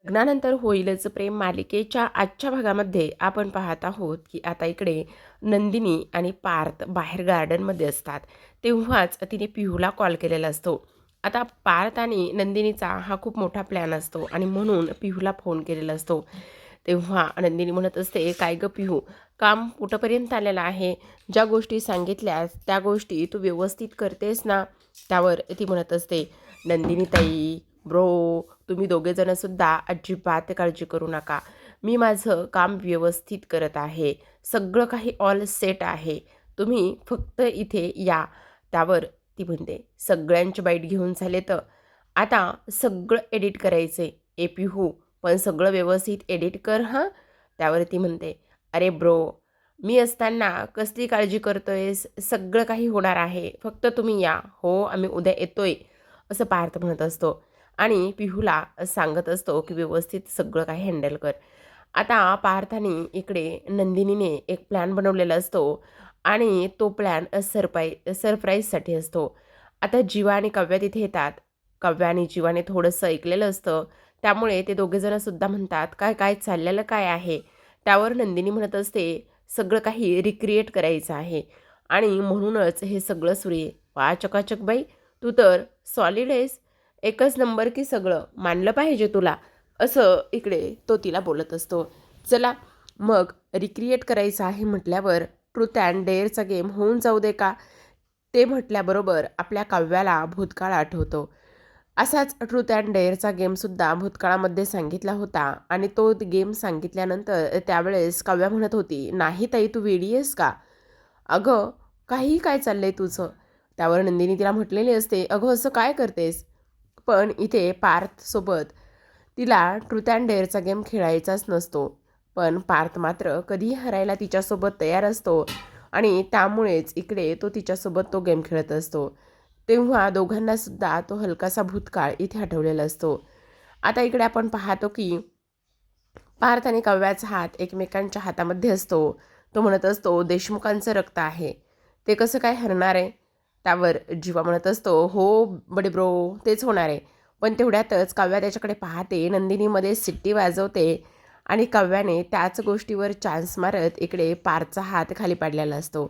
लग्नानंतर होईलच प्रेम मालिकेच्या आजच्या भागामध्ये आपण पाहत आहोत की आता इकडे नंदिनी आणि पार्थ बाहेर गार्डनमध्ये असतात. तेव्हाच तिने पिहूला कॉल केलेला असतो. आता पार्थ आणि नंदिनीचा हा खूप मोठा प्लॅन असतो आणि म्हणून पिहूला फोन केलेला असतो. तेव्हा नंदिनी म्हणत असते, "काय गं पिहू, काम कुठंपर्यंत आलेलं आहे? ज्या गोष्टी सांगितल्यास त्या गोष्टी तू व्यवस्थित करतेस ना?" त्यावर ती म्हणत असते, "नंदिनी ताई, ब्रो, तुम्ही दोघेजणंसुद्धा अजिबात काळजी करू नका. मी माझं काम व्यवस्थित करत आहे. सगळं काही ऑल सेट आहे. तुम्ही फक्त इथे या." त्यावर ती म्हणते, "सगळ्यांचे बाईट घेऊन झाले तर आता सगळं एडिट करायचं ए पिहू, पण सगळं व्यवस्थित एडिट कर हां." त्यावर ती म्हणते, "अरे ब्रो, मी असताना कसली काळजी करतोयस? सगळं काही होणार आहे. फक्त तुम्ही या." "हो, आम्ही उद्या येतोय," असं पार्थ म्हणत असतो. आणि पिहूला सांगत असतो की व्यवस्थित सगळं काही हँडल कर. आता पार्थाने इकडे नंदिनीने एक प्लॅन बनवलेला असतो आणि तो प्लॅन सरप्राईजसाठी असतो. आता जीवा आणि काव्या तिथे येतात. काव्या आणि जीवाने थोडंसं ऐकलेलं असतं. त्यामुळे ते दोघेजणंसुद्धा म्हणतात, "काय काय चाललेलं काय आहे?" त्यावर नंदिनी म्हणत असते, "सगळं काही रिक्रिएट करायचं आहे आणि म्हणूनच हे सगळं सुरू आहे." "वा चकाचक बाई, तू तर सॉलिड आहेस. एकच नंबर की सगळं मानलं पाहिजे तुला." असं इकडे तो तिला बोलत असतो. चला मग रिक्रिएट करायचं आहे म्हटल्यावर ट्रूथ अँड डेअरचा गेम होऊन जाऊ दे का? ते म्हटल्याबरोबर आपल्या काव्याला भूतकाळ आठवतो. असाच ट्रूथ अँड डेअरचा गेमसुद्धा भूतकाळामध्ये सांगितला होता आणि तो गेम सांगितल्यानंतर त्यावेळेस काव्या म्हणत होती, "नाही ताई, तू वेडी आहेस का? अगं, काही काय चाललंय तुझं?" त्यावर नंदिनी तिला म्हटलेली असते, "अगं, असं काय करतेस?" पण इथे पार्थसोबत तिला ट्रूथ अँड डेअरचा गेम खेळायचाच नसतो. पण पार्थ मात्र कधीही हरायला तिच्यासोबत तयार असतो आणि त्यामुळेच इकडे तो तिच्यासोबत तो गेम खेळत असतो. तेव्हा दोघांनासुद्धा तो हलकासा भूतकाळ इथे आठवलेला असतो. आता इकडे आपण पाहतो की पार्थ आणि काव्याचा हात एकमेकांच्या हातामध्ये असतो. तो म्हणत असतो, "देशमुखांचं रक्त आहे. ते कसं काय हरणार आहे?" त्यावर जीवा म्हणत असतो, "हो बडे ब्रो, तेच होणार आहे." पण तेवढ्यातच काव्या त्याच्याकडे पाहते. नंदिनीमध्ये सिट्टी वाजवते आणि काव्याने त्याच गोष्टीवर चान्स मारत इकडे पार्थचा हात खाली पाडलेला असतो.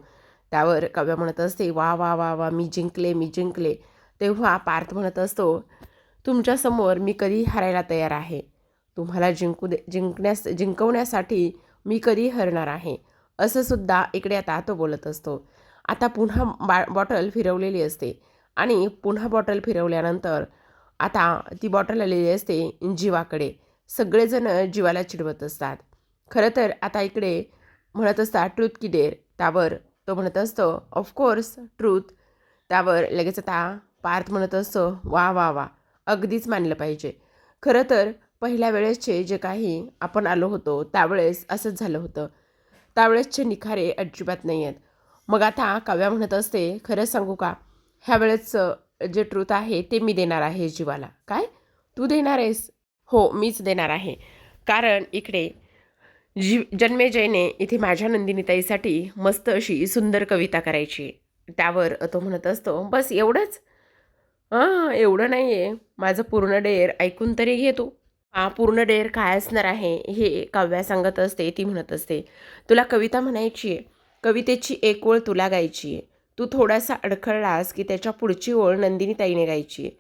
त्यावर काव्या म्हणत असते, "वा वा वा वा, मी जिंकले, मी जिंकले." तेव्हा पार्थ म्हणत असतो, "तुमच्यासमोर मी कधी हरायला तयार आहे. तुम्हाला जिंकवण्यासाठी मी कधी हरणार आहे." असं सुद्धा इकडे आता तो बोलत असतो. आता पुन्हा बॉटल फिरवलेली असते आणि पुन्हा बॉटल फिरवल्यानंतर आता ती बॉटल आलेली असते जीवाकडे. सगळेजण जीवाला चिडवत असतात. खरं तर आता इकडे म्हणत असतात ट्रूथ की डेअर. त्यावर तो म्हणत असतो, ऑफकोर्स ट्रूथ. त्यावर लगेच आता पार्थ म्हणत असतो, "वा वा वा, अगदीच मानलं पाहिजे. खरं तर पहिल्या वेळेसचे जे काही आपण आलो होतो त्यावेळेस असंच झालं होतं. त्यावेळेसचे निखारे अजिबात नाही आहेत." मग आता काव्या म्हणत असते, "खरं सांगू का? ह्या वेळेसचं जे ट्रूथ आहे ते मी देणार आहे जीवाला." "काय? तू देणार आहेस?" "हो, मीच देणार आहे. कारण इकडे जन्मेजयने इथे माझ्या नंदिनीताईसाठी मस्त अशी सुंदर कविता करायची आहे." त्यावर तो म्हणत असतो, "बस एवढंच?" "हां, एवढं नाही आहे. माझं पूर्ण डेअर ऐकून तरी घे तू." "हां, पूर्ण डेअर काय असणार आहे हे काव्या सांगत असते. ती म्हणत असते, "तुला कविता म्हणायची आहे. कवितेची एक ओळ तुला गायची आहे. तू थोडासा अडखळलास की त्याच्या पुढची ओळ नंदिनीताईने गायची आहे.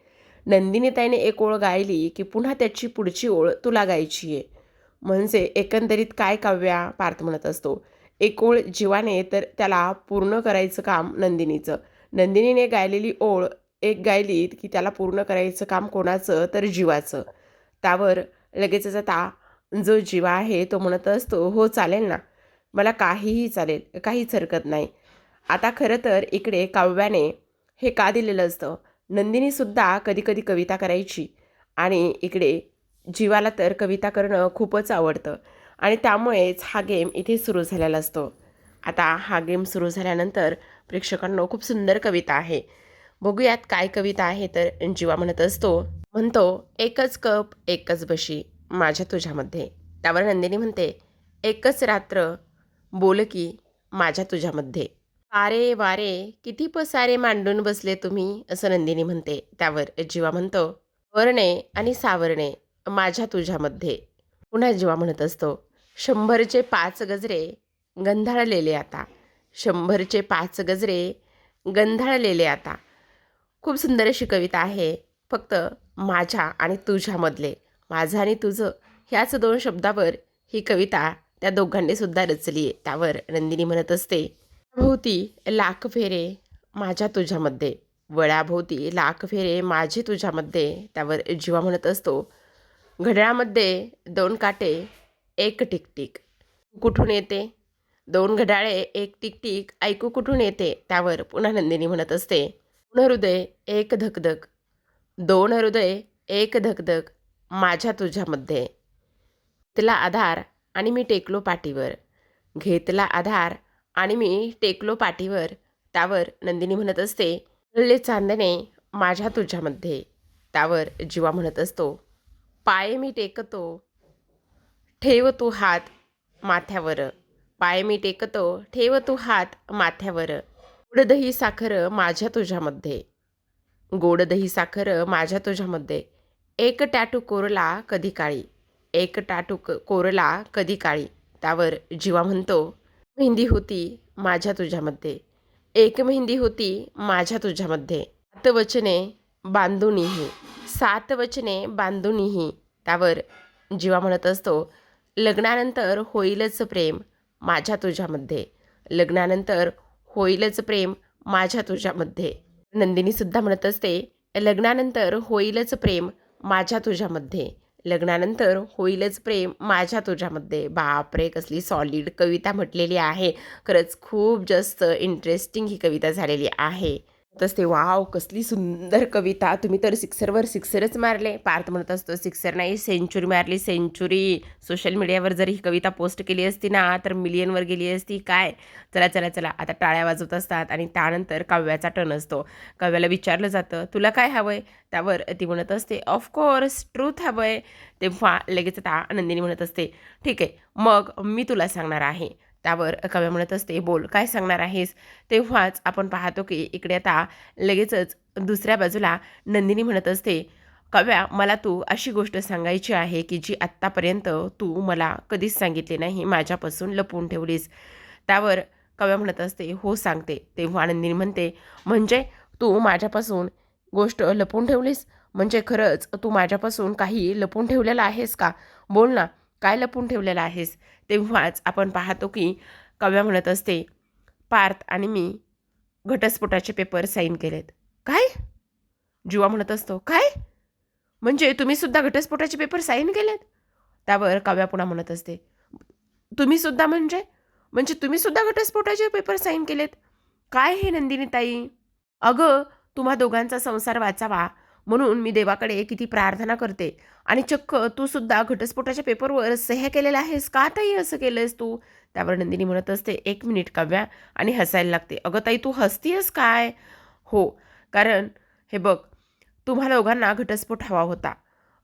नंदिनीताईने एक ओळ गायली की पुन्हा त्याची पुढची ओळ तुला गायची आहे." म्हणजे एकंदरीत काय काव्या, पार्थ म्हणत असतो, "एक ओळ जीवाने तर त्याला पूर्ण करायचं काम नंदिनीचं. नंदिनीने गायलेली ओळ एक गायली की त्याला पूर्ण करायचं काम कोणाचं, तर जीवाचं." त्यावर लगेचच आता जो जीवा आहे तो म्हणत असतो, "हो चालेल ना, मला काहीही चालेल, काहीच हरकत नाही." आता खरं तर इकडे काव्याने हे का दिलेलं असतं, नंदिनीसुद्धा कधीकधी कविता करायची आणि इकडे जीवाला तर कविता करणं खूपच आवडतं आणि त्यामुळेच हा गेम इथे सुरू झालेला असतो. आता हा गेम सुरू झाल्यानंतर प्रेक्षकांनो खूप सुंदर कविता आहे. बघूयात काय कविता आहे. तर जीवा म्हणतो, "एकच कप एकच बशी माझ्या तुझ्यामध्ये." त्यावर नंदिनी म्हणते, "एकच रात्र बोल की माझ्या तुझ्यामध्ये." "वारे वारे किती पसारे मांडून बसले तुम्ही," असं नंदिनी म्हणते. त्यावर जीवा म्हणतो, "वरणे आणि सावरणे माझ्या तुझ्यामध्ये. पुन्हा जीवा म्हणत असतो, 100चे 5 गजरे गंधाळलेले आता, 100चे 5 गजरे गंधाळलेले आता. खूप सुंदर अशी कविता आहे. फक्त माझ्या आणि तुझ्यामधले, माझं आणि तुझं ह्याच 2 शब्दावर ही कविता त्या दोघांनी सुद्धा रचली आहे. त्यावर नंदिनी म्हणत असते, भोवती लाख फेरे माझ्या तुझ्यामध्ये, वळ्याभोवती लाख फेरे माझे तुझ्यामध्ये. त्यावर जीवा म्हणत असतो, घड्याळामध्ये 2 काटे एक टिकटिक कुठून येते, 2 घड्याळे एक टिकटिक ऐकू कुठून येते. त्यावर पुन्हा नंदिनी म्हणत असते, 2 हृदय एक धकधक, 2 हृदय एक धकधक माझ्या तुझ्यामध्ये. घेतला आधार आणि मी टेकलो पाठीवर, घेतला आधार आणि मी टेकलो पाठीवर. त्यावर नंदिनी म्हणत असते, उजळले चांदणे माझ्या तुझ्यामध्ये. त्यावर जीवा म्हणत असतो, पाय मी टेकतो ठेव तू हात माथ्यावर, पाय मी टेकतो ठेव तू हात माथ्यावर. गोड दही साखर माझ्या तुझ्यामध्ये, गोड दही साखर माझ्या तुझ्यामध्ये. एक टाटू कोरला कधी काळी, एक टाटू कोरला कधी काळी. त्यावर जीवा म्हणतो, मेहंदी होती माझ्या तुझ्यामध्ये, एक मेहंदी होती माझ्या तुझ्यामध्ये. 7 वचने बांधूनही, 7 वचने बांधूनही. त्यावर जीवा म्हणत असतो, लग्नानंतर होईलच प्रेम माझ्या तुझ्यामध्ये, लग्नानंतर होईलच प्रेम माझ्या तुझ्यामध्ये. नंदिनीसुद्धा म्हणत असते, लग्नानंतर होईलच प्रेम माझ्या तुझ्यामध्ये, लग्नानंतर होईलच प्रेम माझ्या तुझ्यामध्ये. बापरे, कसली सॉलिड कविता म्हटलेली आहे. खरंच खूप जास्त इंटरेस्टिंग ही कविता झालेली आहे. तसे वाव, कसली सुंदर कविता. तुम्ही तर सिक्सरवर सिक्सरच मारले. पार्थ म्हणत असतो, सिक्सर नाही सेंचुरी मारली, सेंचुरी. सोशल मीडियावर जर ही कविता पोस्ट केली असती ना तर मिलियनवर गेली असती. काय, चला चला चला, आता टाळ्या वाजवत असतात आणि त्यानंतर काव्याचा टर्न असतो. काव्याला विचारलं जातं, तुला काय हवं आहे. त्यावर ती म्हणत असते, ऑफकोर्स ट्रूथ हवं आहे. तेव्हा लगेच आता नंदिनी म्हणत असते, ठीक आहे मग मी तुला सांगणार आहे. त्यावर काव्या म्हणत असते, बोल काय सांगणार आहेस. तेव्हाच आपण पाहतो की इकडे आता लगेचच दुसऱ्या बाजूला नंदिनी म्हणत असते, काव्या मला तू अशी गोष्ट सांगायची आहे की जी आत्तापर्यंत तू मला कधीच सांगितली नाही, माझ्यापासून लपवून ठेवलीस. त्यावर काव्या म्हणत असते, हो सांगते. तेव्हा नंदिनी म्हणते, म्हणजे तू माझ्यापासून गोष्ट लपवून ठेवलीस, म्हणजे खरंच तू माझ्यापासून काही लपवून ठेवलेलं आहेस का, बोल ना काय लपवून ठेवलेलं आहेस. तेव्हाच आपण पाहतो की काव्या म्हणत असते, पार्थ आणि मी घटस्फोटाचे पेपर साईन केलेत. काय, जीवा म्हणत असतो, काय म्हणजे तुम्ही सुद्धा घटस्फोटाचे पेपर साईन केलेत. त्यावर काव्या पुन्हा म्हणत असते, तुम्ही सुद्धा म्हणजे म्हणजे तुम्ही सुद्धा घटस्फोटाचे पेपर साईन केलेत. काय हे नंदिनी ताई, अगं तुम्हा दोघांचा संसार वाचावा म्हणून मी देवाकडे किती प्रार्थना करते आणि चक्क तू सुद्धा घटस्फोटाच्या पेपरवर सह्या केलेल्या आहेस. का ताई असं केलंस तू. त्यावर नंदिनी म्हणत असते, 1 मिनिट काव्या, आणि हसायला लागते. अगं ताई तू हसतीयस काय. हो, कारण हे बघ, तुम्हा दोघांना घटस्फोट हवा होता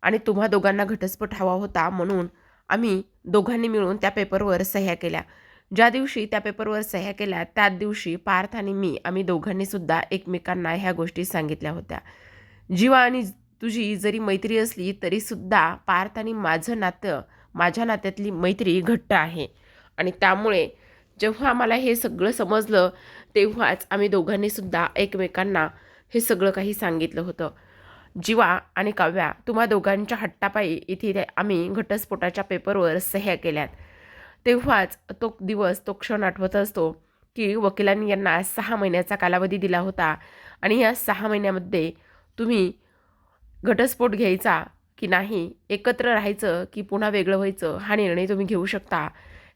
आणि तुम्हा दोघांना घटस्फोट हवा होता म्हणून आम्ही दोघांनी मिळून त्या पेपरवर सह्या केल्या. ज्या दिवशी त्या पेपरवर सह्या केल्या त्याच दिवशी पार्थ आणि मी आम्ही दोघांनी सुद्धा एकमेकांना ह्या गोष्टी सांगितल्या होत्या. जीवा आणि तुझी जरी मैत्री असली तरीसुद्धा पार्थ आणि माझं नातं, माझ्या नात्यातली मैत्री घट्ट आहे आणि त्यामुळे जेव्हा मला हे सगळं समजलं तेव्हाच आम्ही दोघांनी सुद्धा एकमेकांना हे सगळं काही सांगितलं होतं. जीवा आणि काव्या, तुम्हा दोघांच्या हट्टापायी इथे आम्ही घटस्फोटाच्या पेपरवर सह्या केल्यात. तेव्हाच तो दिवस, तो क्षण आठवत असतो की वकिलांनी यांना 6 महिन्याचा कालावधी दिला होता आणि या 6 महिन्यामध्ये तुम्ही घटस्फोट घ्यायचा की नाही, एकत्र राहायचं की पुन्हा वेगळं व्हायचं, हा निर्णय तुम्ही घेऊ शकता.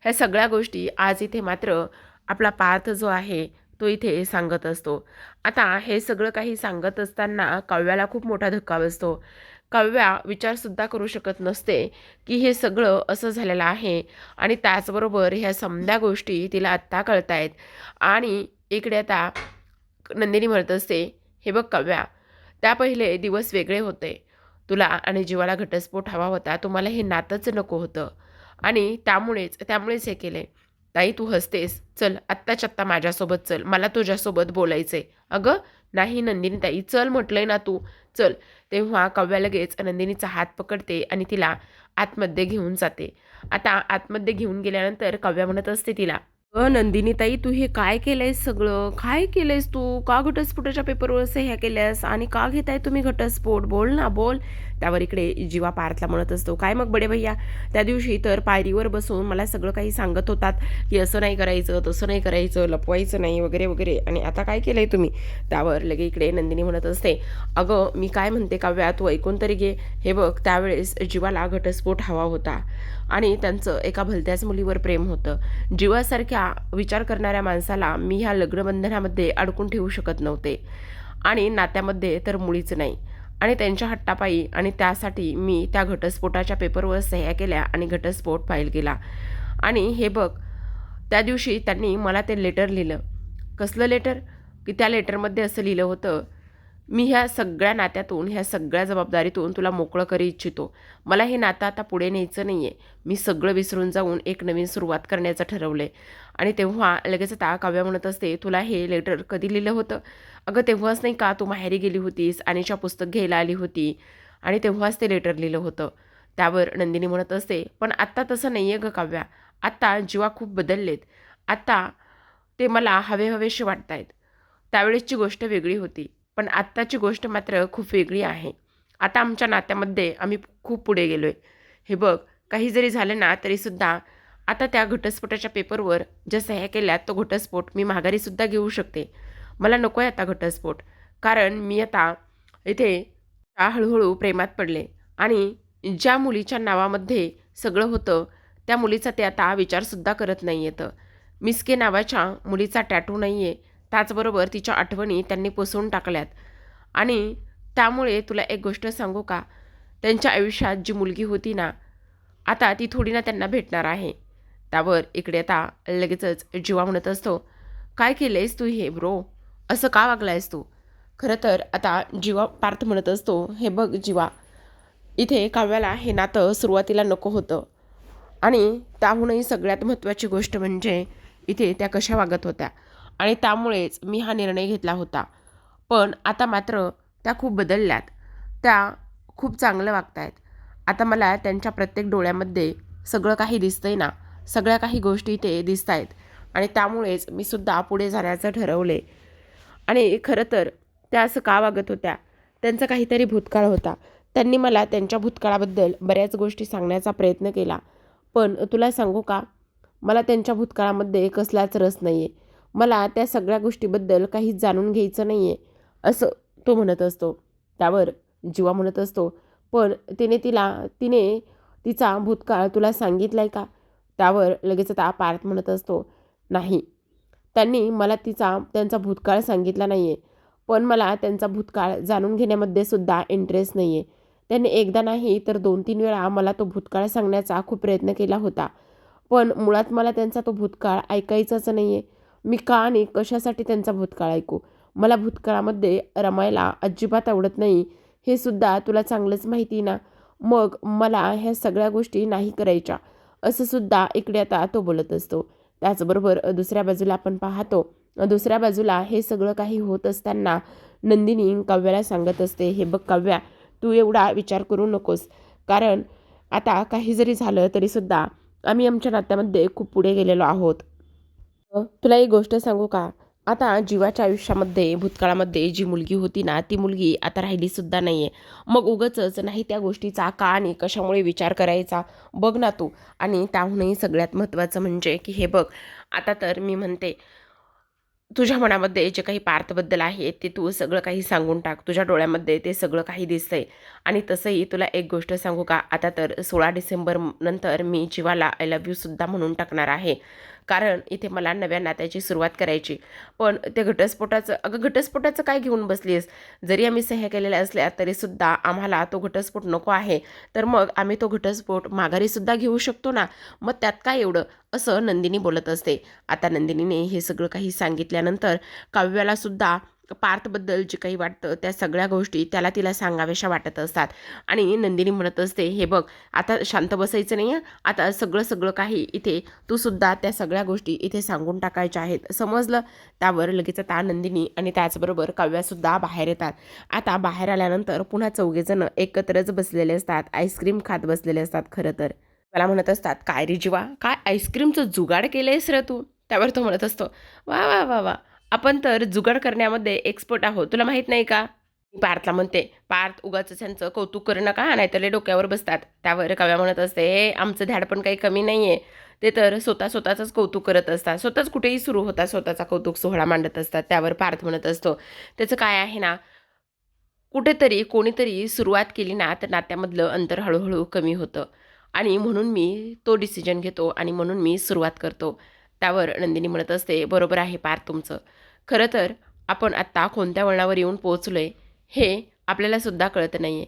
ह्या सगळ्या गोष्टी आज इथे मात्र आपला पार्थ जो आहे तो इथे सांगत असतो. आता हे सगळं काही सांगत असताना काव्याला खूप मोठा धक्का बसतो. काव्या विचारसुद्धा करू शकत नसते की हे सगळं असं झालेलं आहे आणि त्याचबरोबर ह्या समध्या गोष्टी तिला आत्ता कळत आहेत. आणि इकडे आता नंदिनी म्हणत असते, हे बघ काव्या, त्या पहिले दिवस वेगळे होते. तुला आणि जीवाला घटस्फोट हवा होता, तुम्हाला हे नातंच नको होतं आणि त्यामुळेच हे केले. ताई तू हसतेस, चल आत्ताच्या आत्ता माझ्यासोबत चल, मला तुझ्यासोबत बोलायचंय. अगं नाही नंदिनी ताई, चल म्हटलंय ना तू. चल. तेव्हा काव्या लगेच नंदिनीचा हात पकडते आणि तिला आतमध्ये घेऊन जाते. आता आतमध्ये घेऊन गेल्यानंतर काव्या म्हणत असते तिला, नंदिनी ताई, तू हे काय केलंयस सगळं? काय केलंयस तू? का घटस्फोटाच्या पेपरवर सह्या केल्यास? आणि का घेताय तुम्ही घटस्फोट? बोल ना, बोल." त्यावर इकडे जीवा पार्थला म्हणत असतो, "काय मग बडे भैय्या, त्या दिवशी तर पायरीवर बसून मला सगळं काही सांगत होतात, की असं नाही करायचं, तसं नाही करायचं, लपवायचं नाही वगैरे, वगैरे. आणि आता काय केलंय तुम्ही?" त्यावर लगे इकडे नंदिनी म्हणत असते, "अगं, मी काय म्हणते काव्या, तू ऐकून तरी घे. हे बघ, त्यावेळेस जीवाला घटस्फोट हवा होता आणि त्यांचं एका भलत्याच मुलीवर प्रेम होतं. जीवासारख्या विचार करणाऱ्या माणसाला मी ह्या लग्नबंधनामध्ये अडकून ठेवू शकत नव्हते आणि नात्यामध्ये तर मुळीच नाही. आणि त्यांच्या हट्टापायी आणि त्यासाठी मी त्या घटस्फोटाच्या पेपरवर सह्या केल्या आणि घटस्फोट फाईल केला. आणि हे बघ, त्या दिवशी त्यांनी मला ते लेटर लिहिलं." कसलं लेटर? की त्या लेटरमध्ये असं लिहिलं होतं, "मी ह्या सगळ्या नात्यातून, ह्या सगळ्या जबाबदारीतून तुला मोकळं करू इच्छितो. मला हे नातं आता पुढे न्यायचं नाही आहे. मी सगळं विसरून जाऊन एक नवीन सुरुवात करण्याचं ठरवलं आहे." आणि तेव्हा लगेच आता काव्या म्हणत असते, "तुला हे लेटर कधी लिहिलं होतं?" "अगं, तेव्हाच नाही का तू माहेरी गेली होतीस, अनिशा पुस्तक घ्यायला आली होती आणि तेव्हाच ते लेटर लिहिलं होतं." त्यावर नंदिनी म्हणत असते, "पण आत्ता तसं नाही आहे गं काव्या. आत्ता जीवा खूप बदललेत. आत्ता ते मला हवे-हवेसे वाटत आहेत. त्यावेळेसची गोष्ट वेगळी होती. पण आत्ताची गोष्ट मात्र खूप वेगळी आहे. आता आमच्या नात्यामध्ये आम्ही खूप पुढे गेलोय. हे बघ, काही जरी झालं ना तरीसुद्धा आता त्या घटस्फोटाच्या पेपरवर ज्या सह्या केल्यात तो घटस्फोट मी माघारीसुद्धा घेऊ शकते. मला नको आहे आता घटस्फोट. कारण मी आता इथे हळूहळू प्रेमात पडले आणि ज्या मुलीच्या नावामध्ये सगळं होतं त्या मुलीचा ते आता विचारसुद्धा करत नाही आहेत. मिस्के नावाच्या मुलीचा टॅटू नाही आहे. त्याचबरोबर तिच्या आठवणी त्यांनी पुसून टाकल्यात. आणि त्यामुळे तुला एक गोष्ट सांगू का? त्यांच्या आयुष्यात जी मुलगी होती ना, आता ती थोडी ना त्यांना भेटणार आहे." त्यावर इकडे आता लगेचच जीवा म्हणत असतो, "काय केलंयस तू हे ब्रो? असं का वागलायस तू?" खरं तर आता जीवा पार्थ म्हणत असतो, "हे बघ जीवा, इथे काव्याला हे नातं सुरुवातीला नको होतं आणि त्याहूनही सगळ्यात महत्त्वाची गोष्ट म्हणजे इथे त्या कशा वागत होत्या आणि त्यामुळेच मी हा निर्णय घेतला होता. पण आता मात्र त्या खूप बदलल्यात. त्या खूप चांगलं वागतायत. आता मला त्यांच्या प्रत्येक डोळ्यामध्ये सगळं काही दिसतंय ना, सगळ्या काही गोष्टी इथे दिसतायत आणि त्यामुळेच मी सुद्धा पुढे जाण्याचं ठरवले. आणि खरं तर त्या असं का वागत होत्या? त्यांचा काहीतरी भूतकाळ होता. त्यांनी मला त्यांच्या भूतकाळाबद्दल बऱ्याच गोष्टी सांगण्याचा प्रयत्न केला. पण तुला सांगू का? मला त्यांच्या भूतकाळामध्ये कसलाच रस नाही आहे. मला त्या सगळ्या गोष्टीबद्दल काहीच जाणून घ्यायचं नाही आहे." असं तो म्हणत असतो. त्यावर जीवा म्हणत असतो, "पण तिने तिचा भूतकाळ तुला सांगितलाय का?" त्यावर लगेच आता पार्थ म्हणत असतो, "नाही. त्यांनी मला त्यांचा भूतकाळ सांगितला नाही आहे. पण मला त्यांचा भूतकाळ जाणून घेण्यामध्ये सुद्धा इंटरेस्ट नाही आहे. त्यांनी एकदा नाही तर 2-3 वेळा मला तो भूतकाळ सांगण्याचा खूप प्रयत्न केला होता. पण मुळात मला त्यांचा तो भूतकाळ ऐकायचाच नाही आहे. मी का आणि कशासाठी त्यांचा भूतकाळ ऐकू? मला भूतकाळामध्ये रमायला अजिबात आवडत नाही, हे सुद्धा तुला चांगलंच माहिती ना. मग मला ह्या सगळ्या गोष्टी नाही करायच्या." असं सुद्धा इकडे आता तो बोलत असतो. त्याचबरोबर दुसऱ्या बाजूला आपण पाहतो, दुसऱ्या बाजूला हे सगळं काही होत असताना नंदिनी काव्याला सांगत असते, "हे बघ काव्या, तू एवढा विचार करू नकोस. कारण आता काही जरी झालं तरीसुद्धा आम्ही आमच्या नात्यामध्ये खूप पुढे गेलेलो आहोत. तुला एक गोष्ट सांगू का? आता जीवाच्या आयुष्यामध्ये भूतकाळामध्ये जी मुलगी होती ना, ती मुलगी आता राहिलीसुद्धा नाही आहे. मग उगाचच नाही त्या गोष्टीचा का आणि कशामुळे विचार करायचा? बघ ना तू." आणि त्याहूनही सगळ्यात महत्त्वाचं म्हणजे की हे बघ, आता तर मी म्हणते, तुझ्या मनामध्ये जे काही पार्थबद्दल आहे ते तू सगळं काही सांगून टाक. तुझ्या डोळ्यामध्ये ते सगळं काही दिसतंय. आणि तसंही तुला एक गोष्ट सांगू का? आता तर 16 डिसेंबर नंतर मी जीवाला आय लव्ह यू सुद्धा म्हणून टाकणार आहे. कारण इथे मला नव्या नात्याची सुरुवात करायची. पण ते अगं घटस्फोटाचं काय घेऊन बसलीस? जरी आम्ही सह्या केलेल्या असल्या तरीसुद्धा आम्हाला तो घटस्फोट नको आहे. तर मग आम्ही तो घटस्फोट माघारीसुद्धा घेऊ शकतो ना. मग त्यात काय एवढं? असं नंदिनी बोलत असते. आता नंदिनीने हे सगळं काही सांगितल्यानंतर काव्याला सुद्धा पार्थबद्दल जे काही वाटतं त्या सगळ्या गोष्टी तिला सांगाव्याशा वाटत असतात. आणि नंदिनी म्हणत असते, हे बघ आता शांत बसायचं नाही आहे, आता सगळं काही इथे तू सुद्धा त्या सगळ्या गोष्टी इथे सांगून टाकायच्या आहेत, समजलं. त्यावर लगेच आता नंदिनी आणि त्याचबरोबर काव्यासुद्धा बाहेर येतात. आता बाहेर आल्यानंतर पुन्हा चौघेजण एकत्रच बसलेले असतात, आईस्क्रीम खात बसलेले असतात. खरं तर मला म्हणत असतात, काय रे जीवा, काय आईस्क्रीमचं जुगाड केलंयस रे तू. त्यावर तो म्हणत असतो, वा वा वा वा, आपण तर जुगाड करण्यामध्ये एक्सपर्ट आहोत, तुला माहीत नाही का. पार्थला म्हणते, पार्थ उगाच त्यांचं कौतुक करू नका नाहीतर लय डोक्यावर बसतात. त्यावर काव्या म्हणत असते, हे आमचं धाड पण काही कमी नाही आहे, ते तर स्वतःचंच कौतुक करत असतात, स्वतःच कुठेही सुरू होता स्वतःचा कौतुक सोहळा मांडत असतात. त्यावर पार्थ म्हणत असतो, त्याचं काय आहे ना, कुठेतरी कोणीतरी सुरुवात केली ना तर नात्यामधलं अंतर हळूहळू कमी होतं आणि म्हणून मी तो डिसिजन घेतो आणि म्हणून मी सुरुवात करतो. त्यावर नंदिनी म्हणत असते, बरोबर आहे पार्थ तुमचं. खरं तर आपण आत्ता कोणत्या वळणावर येऊन पोहोचलो आहे हे आपल्यालासुद्धा कळत नाही आहे.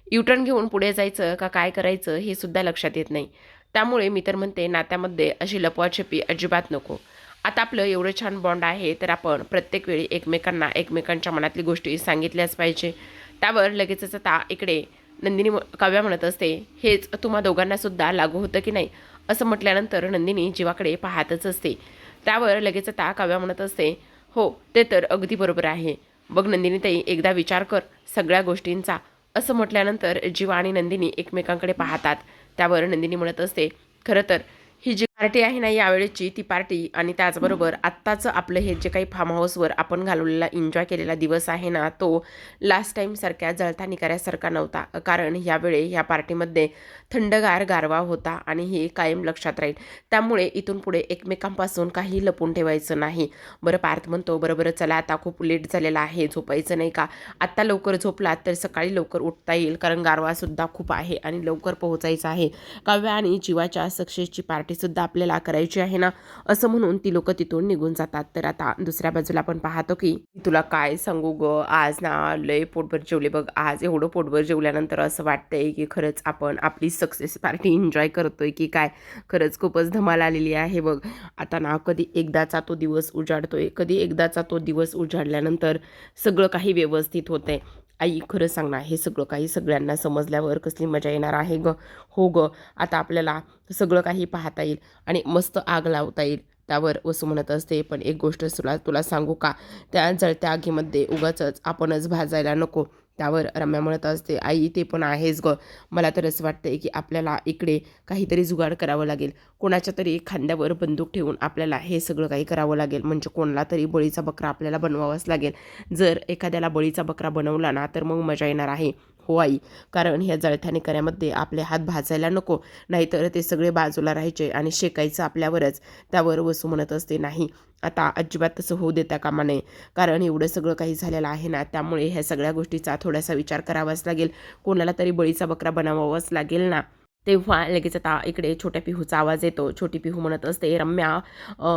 युटर्न घेऊन पुढे जायचं का काय करायचं हे सुद्धा लक्षात येत नाही. त्यामुळे मी तर म्हणते नात्यामध्ये अशी लपवाछपी अजिबात नको. आता आपलं एवढं छान बॉन्ड आहे तर आपण प्रत्येक वेळी एकमेकांना एकमेकांच्या मनातली गोष्टी सांगितल्याच पाहिजे. त्यावर लगेचच आता इकडे नंदिनी काव्या म्हणत असते, हेच तुम्हा दोघांनासुद्धा लागू होतं की नाही. असं म्हटल्यानंतर नंदिनी जीवाकडे पाहतच असते. त्यावर लगेच आता काव्या म्हणत असते, हो ते तर अगदी बरोबर आहे. बघ नंदिनी ताई, एकदा विचार कर सगळ्या गोष्टींचा. असं म्हटल्यानंतर जीवा आणि नंदिनी एकमेकांकडे पाहतात. त्यावर नंदिनी म्हणत असते, खरं तर ही जी पार्टी आहे ना यावेळेची ती पार्टी आणि त्याचबरोबर आत्ताचं आपलं हे जे काही फार्म हाऊसवर आपण घालवलेला एन्जॉय केलेला दिवस आहे ना तो लास्ट टाईमसारख्या जळता निकाऱ्यासारखा नव्हता. कारण यावेळी ह्या पार्टीमध्ये थंडगार गारवा होता आणि हे कायम लक्षात राहील. त्यामुळे इथून पुढे एकमेकांपासून काही लपून ठेवायचं नाही. बरं पार्थ म्हणतो, बरं चला आता खूप लेट झालेला आहे, झोपायचं नाही का. आत्ता लवकर झोपलात तर सकाळी लवकर उठता येईल, कारण गारवासुद्धा खूप आहे आणि लवकर पोहोचायचं आहे. काव्या आणि जीवाच्या सक्सेसची पार्टीसुद्धा आपल्याला करायची आहे ना, असं म्हणून ती लोक तिथून निघून जातात. तर आता दुसऱ्या बाजूला आपण पाहतो की तुला काय सांगू ग, आज ना लय पोटभर जेवले बघ. आज एवढं पोटभर जेवल्यानंतर असं वाटतंय की खरंच आपण आपली सक्सेस पार्टी एन्जॉय करतोय की काय. खरंच खूपच धमाल आलेली आहे बघ. आता ना कधी एकदाचा तो दिवस उजाडतोय, कधी एकदाचा तो दिवस उजाडल्यानंतर सगळं काही व्यवस्थित होतंय. आई खरं सांग ना, हे सगळं काही सगळ्यांना समजल्यावर कसली मजा येणार आहे ग. हो ग, आता आपल्याला सगळं काही पाहता येईल आणि मस्त आग लावता येईल. त्यावर वसू म्हणत असते, पण एक गोष्ट तुला तुला सांगू का, त्या जळत्या आगीमध्ये उगाचच आपणच भाजायला नको. त्यावर रम्या म्हणत असते, आई ते पण आहेच ग, मला तर असं वाटतंय की आपल्याला इकडे काहीतरी जुगाड करावं लागेल. कोणाच्या तरी खांद्यावर बंदूक ठेवून आपल्याला हे सगळं काही करावं लागेल. म्हणजे कोणाला तरी बळीचा बकरा आपल्याला बनवावाच लागेल. जर एखाद्याला बळीचा बकरा बनवला ना तर मग मजा येणार आहे. हो आई, कारण ह्या जळत्या निकाऱ्यामध्ये आपले हात भाजायला नको, नाहीतर ते सगळे बाजूला राहायचे आणि शेकायचं आपल्यावरच. त्यावर वसू म्हणत असते, नाही आता अजिबात तसं होऊ देता कामा नये, कारण एवढं सगळं काही झालेलं आहे ना, त्यामुळे ह्या सगळ्या गोष्टीचा थोडासा विचार करावाच लागेल. कोणाला तरी बळीचा बकरा बनवावाच लागेल ना. तेव्हा लगेच आता इकडे छोट्या पिहूचा आवाज येतो. छोटी पिहू म्हणत असते, रम्या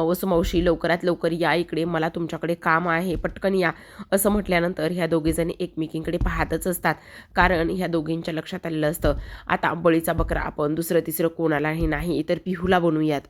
वसुमावशी लवकरात लवकर या इकडे, मला तुमच्याकडे काम आहे, पटकन या. असं म्हटल्यानंतर ह्या दोघीजणी एकमेकींकडे पाहतच असतात. कारण ह्या दोघींच्या लक्षात आलेलं असतं, आता बळीचा बकरा आपण दुसरं तिसरं कोणालाही नाही तर पिहूला बनवूयात.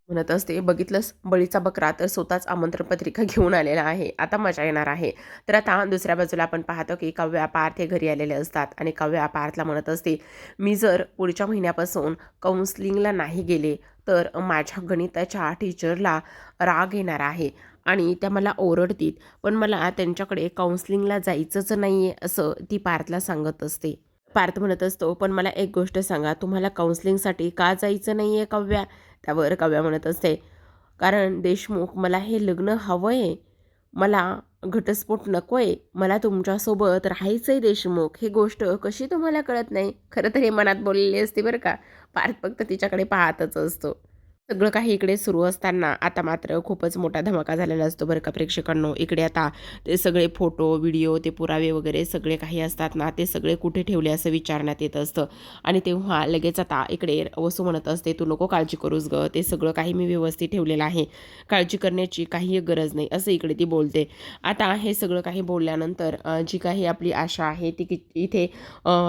म्हणत असते, बघितलंस बळीचा बकरा तर स्वतःच आमंत्रण पत्रिका घेऊन आलेला आहे, आता मजा येणार आहे. तर आता दुसऱ्या बाजूला आपण पाहतो की काव्या पार्थ हे घरी आलेले असतात आणि काव्या पार्थला म्हणत असते, मी जर पुढच्या महिन्यापासून काउन्सलिंगला नाही गेले तर माझ्या गणिताच्या टीचरला राग येणार आहे आणि त्या मला ओरडतील, पण मला त्यांच्याकडे काउन्सलिंगला जायचंच नाही आहे असं ती पार्थला सांगत असते. पार्थ म्हणत असतो, पण मला एक गोष्ट सांगा, तुम्हाला काउन्सलिंगसाठी का जायचं नाही आहे काव्या. त्यावर काव्या म्हणत असते, कारण देशमुख मला हे लग्न हवं आहे, मला घटस्फोट नको आहे, मला तुमच्यासोबत राहायचं आहे देशमुख. ही गोष्ट कशी तुम्हाला कळत नाही. खरं तर हे मनात बोललेली असते बरं का. पार्थ फक्त तिच्याकडे पाहतच असतो. सगळं काही इकडे सुरू असताना आता मात्र खूपच मोठा धमाका झालेला असतो बरं का प्रेक्षकांनो. इकडे आता ते सगळे फोटो व्हिडिओ ते पुरावे वगैरे सगळे काही असतात ना, ते सगळे कुठे ठेवले असं विचारण्यात येत असतं. आणि तेव्हा लगेच आता इकडे वसू म्हणत असते, तू नको काळजी करूस ग, ते सगळं काही मी व्यवस्थित ठेवलेलं आहे, काळजी करण्याची काही गरज नाही असं इकडे ती बोलते. आता हे सगळं काही बोलल्यानंतर जी काही आपली आशा आहे ती इथे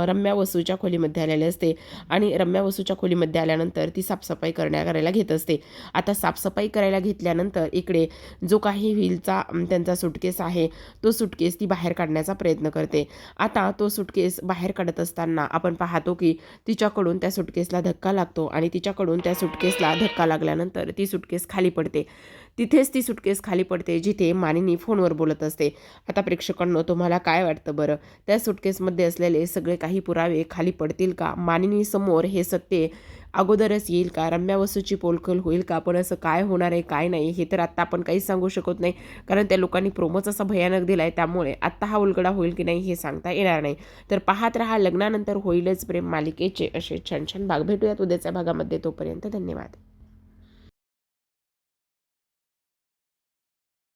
रम्या वसूच्या खोलीमध्ये आलेली असते आणि रम्या वसूच्या खोलीमध्ये आल्यानंतर ती साफसफाई करायला घेते घेत असते. आता साफसफाई करायला घेतल्यानंतर इकडे जो काही व्हीलचा त्यांचा सुटकेस आहे तो सुटकेस ती बाहेर काढण्याचा प्रयत्न करते. आता तो सुटकेस बाहेर काढत असताना आपण पाहतो की तिच्याकडून त्या सुटकेसला धक्का लागतो आणि तिच्याकडून त्या सुटकेसला धक्का लागल्यानंतर ती सुटकेस खाली पडते. तिथेच ती सुटकेस खाली पडते जिथे मानिनी फोनवर बोलत असते. आता प्रेक्षकांनो, तुम्हाला काय वाटतं बरं? त्या सुटकेसमध्ये असलेले सगळे काही पुरावे खाली पडतील का? मानिनी समोर हे सत्य अगोदरच येईल का? रम्या वसूची पोलखोल होईल का? पण असं काय होणार आहे काय नाही हे तर आत्ता आपण काहीच सांगू शकत नाही, कारण त्या लोकांनी प्रोमोच असा भयानक दिला आहे. त्यामुळे आत्ता हा उलगडा होईल की नाही हे सांगता येणार नाही. तर पाहत रहा लग्नानंतर होईलच प्रेम मालिकेचे असे छान छान भाग. भेटूयात उद्याच्या भागामध्ये. तोपर्यंत धन्यवाद.